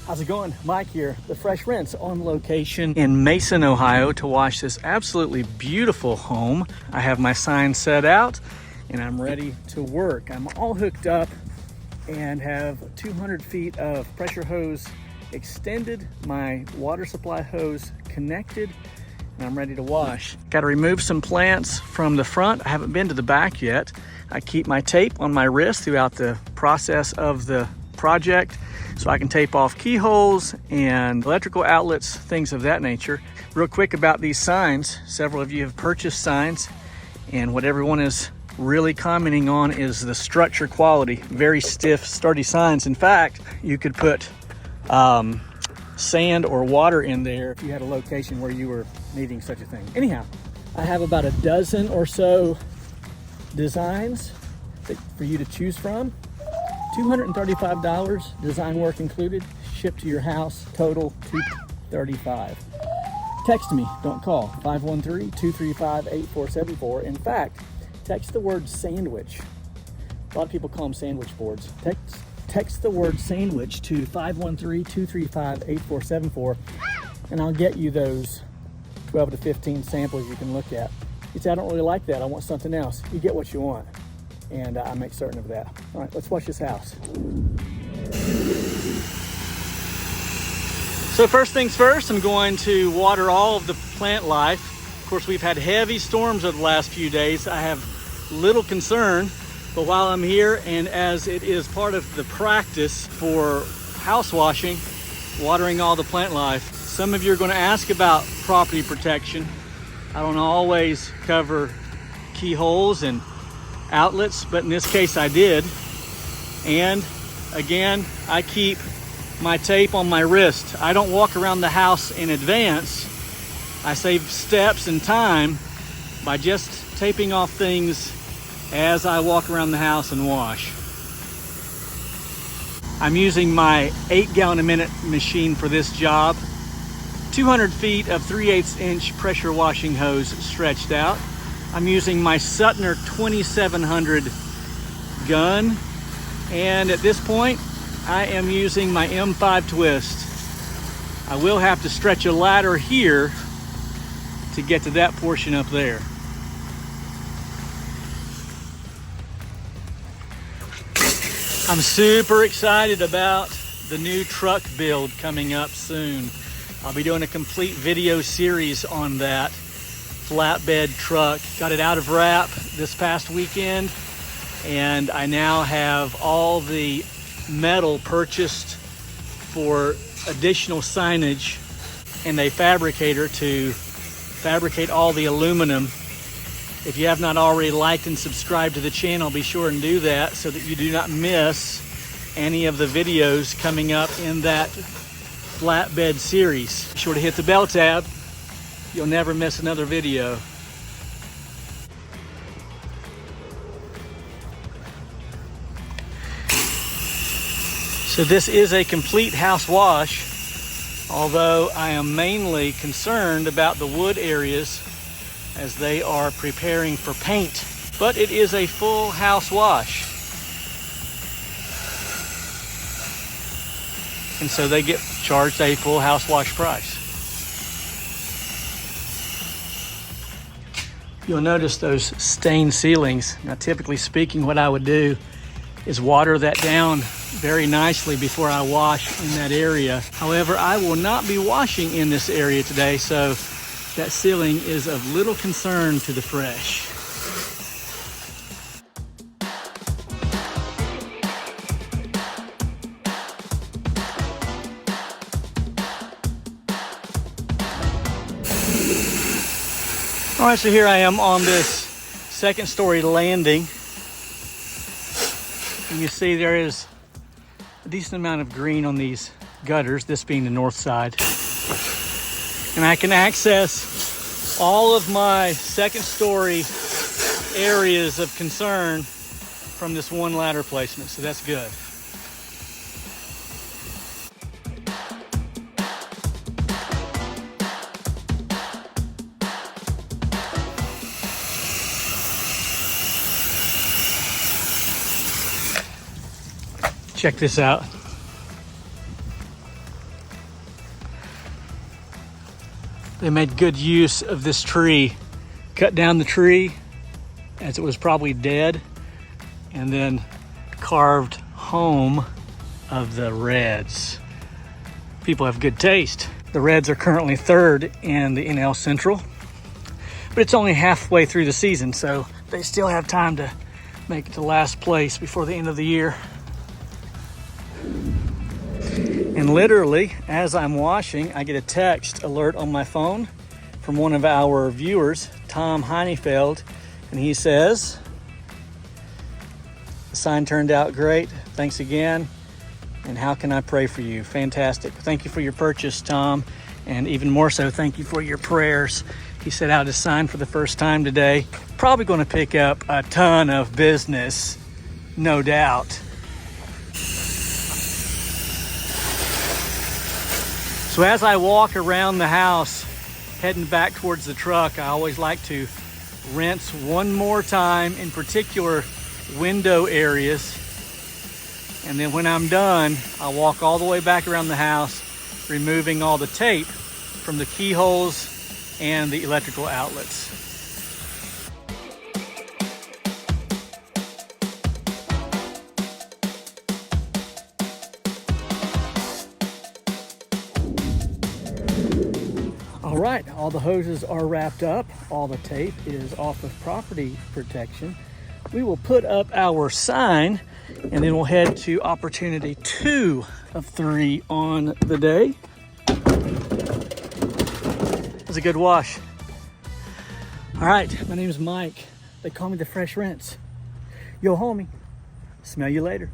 How's it going? Mike here, the Fresh Rinse, on location in Mason, Ohio to wash this absolutely beautiful home. I have my sign set out and I'm ready to work. I'm all hooked up and have 200 feet of pressure hose extended, my water supply hose connected, and I'm ready to wash. Got to remove some plants from the front. I haven't been to the back yet. I keep my tape on my wrist throughout the process of the project, so I can tape off keyholes and electrical outlets, things of that nature. Real quick about these signs, several of you have purchased signs, and what everyone is really commenting on is the structure quality. Very stiff, sturdy signs. In fact, you could put sand or water in there if you had a location where you were needing such a thing. Anyhow, I have about a dozen or so designs for you to choose from. $235, design work included, shipped to your house, total $235. Text me, don't call, 513-235-8474. In fact, text the word sandwich. A lot of people call them sandwich boards. Text the word sandwich to 513-235-8474, and I'll get you those 12 to 15 samples you can look at. You say, I don't really like that, I want something else. You get what you want, and I make certain of that. All right, let's wash this house. So first things first, I'm going to water all of the plant life. Of course, we've had heavy storms over the last few days. I have little concern, but while I'm here, and as it is part of the practice for house washing, watering all the plant life, some of you are going to ask about property protection. I don't always cover keyholes and outlets, but in this case I did. And again, I keep my tape on my wrist. I don't walk around the house in advance. I save steps and time by just taping off things as I walk around the house and wash. I'm using my 8-gallon a minute machine for this job. 200 feet of 3/8 inch pressure washing hose stretched out. I'm using my Suttner 2700 gun, and at this point I am using my M5 twist. I will have to stretch a ladder here to get to that portion up there. I'm super excited about the new truck build coming up soon. I'll be doing a complete video series on that flatbed truck. Got it out of wrap this past weekend, and I now have all the metal purchased for additional signage and a fabricator to fabricate all the aluminum. If you have not already liked and subscribed to the channel, be sure and do that so that you do not miss any of the videos coming up in that flatbed series. Be sure to hit the bell tab. You'll never miss another video. So this is a complete house wash, although I am mainly concerned about the wood areas as they are preparing for paint. But it is a full house wash. And so they get charged a full house wash price. You'll notice those stained ceilings. Now, typically speaking, what I would do is water that down very nicely before I wash in that area. However, I will not be washing in this area today, so that ceiling is of little concern to the Fresh. All right, so here I am on this second story landing. And you see there is a decent amount of green on these gutters, this being the north side. And I can access all of my second story areas of concern from this one ladder placement, so that's good. Check this out. They made good use of this tree. Cut down the tree as it was probably dead, and then carved home of the reds. People have good taste. The Reds are currently third in the NL Central, but it's only halfway through the season, so they still have time to make it to last place before the end of the year. And literally, as I'm washing, I get a text alert on my phone from one of our viewers, Tom Heinefeld, and he says, "The sign turned out great. Thanks again. And how can I pray for you?" Fantastic. Thank you for your purchase, Tom. And even more so, thank you for your prayers. He set out his sign for the first time today. Probably going to pick up a ton of business, no doubt. So as I walk around the house, heading back towards the truck, I always like to rinse one more time, in particular window areas. And then when I'm done, I'll walk all the way back around the house, removing all the tape from the keyholes and the electrical outlets. All right, all the hoses are wrapped up. All the tape is off of property protection. We will put up our sign, and then we'll head to opportunity 2 of 3 on the day. It was a good wash. All right, my name is Mike. They call me the Fresh Rinse. Yo, homie, smell you later.